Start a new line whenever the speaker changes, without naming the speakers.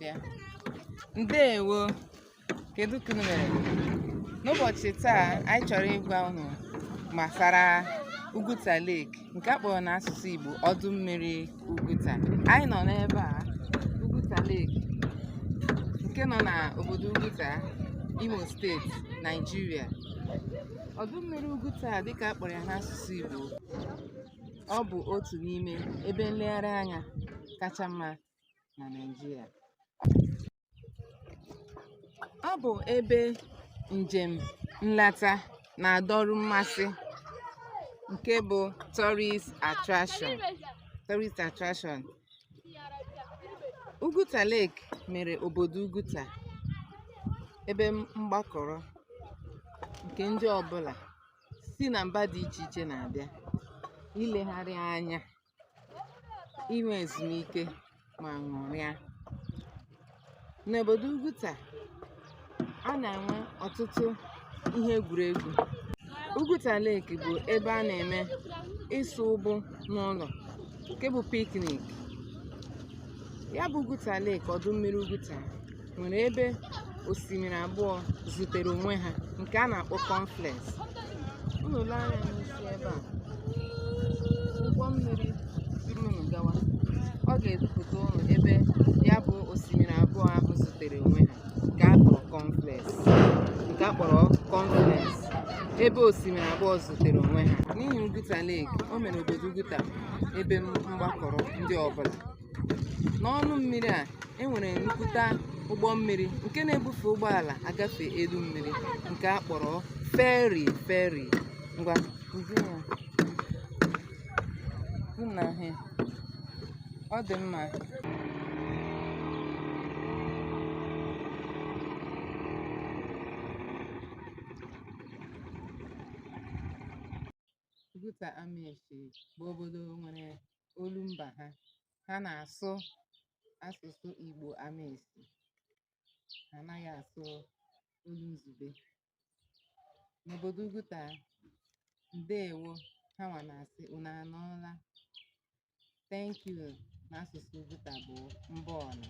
na-abịa. Ndeewo, kedu ka unu mere? N'ụbọchị taa anyị chọrọ ịgwa unu gbasara Ugwuta Lake nke a kpọrọ n'asụsụ Igbo ọdụ mmiri Ugwuta. Anyị nọ n'ebe a Ugwuta Lake nke nọ n'obodo Ugwuta, Imo steeti, Nigeria. Ọdụ mmiri Ugwuta dịka a kpọrọ ya n'asụsụ Igbo, ọ bụ otu n'ime ebe nlegharị anya kacha mma na Nigeria. Ọ bụ ebe njem nleta na-adọrọ mmasị nke bụ tourist attraction. Ugwuta Lake mere obodo Ugwuta ebe mgbakọrọ nke ndị ọbụla si na mba dị iche iche na-abịa ilegharị anya, inwe ezumike ma ṅụrịa. N'obodo Ugwuta a na-enwe ọtụtụ ihe egwuregwu. Ugwuta Lake bụ ebe a na-eme ịsụ ụgbọ n'ụlọ nke bụ picnic. Ya bụ Ugwuta Lake, ọdụ mmiri Ugwuta, nwere ebe osimiri abụọ zutere onwe ha nke a na-akpọ confluence. Unu lee anya n'isi ebe a, ụgbọ mmiri unu gawa, ọ ga-ezipụta unu ebe ya bụ osimiri abụọ ahụ zutere onwe ha nke a kpọrọ confluence, ebe osimiri abụọ zutere onwe ha. N'ihi Ugwuta Lake, o mere obodo Ugwuta ebe mgbakọrọ ndị ọbụla. N'ọnụ mmiri a enwere nnukwute ụgbọ mmiri nke na-ebufe ụgbọala agafe elu mmiri nke a kpọrọ ferry. Ngwa ọ dị mma. Ugwuta Amaechi bụ obodo nwere olumba ha na-asụ asụsụ Igbo Amaechi, ha anaghị asụ olu Nzube. N'obodo Ugwuta, ndeewo ha nwa na-asị unu anọọla. Thank you n'asụsụ Ugwuta bụ mbọọnụ.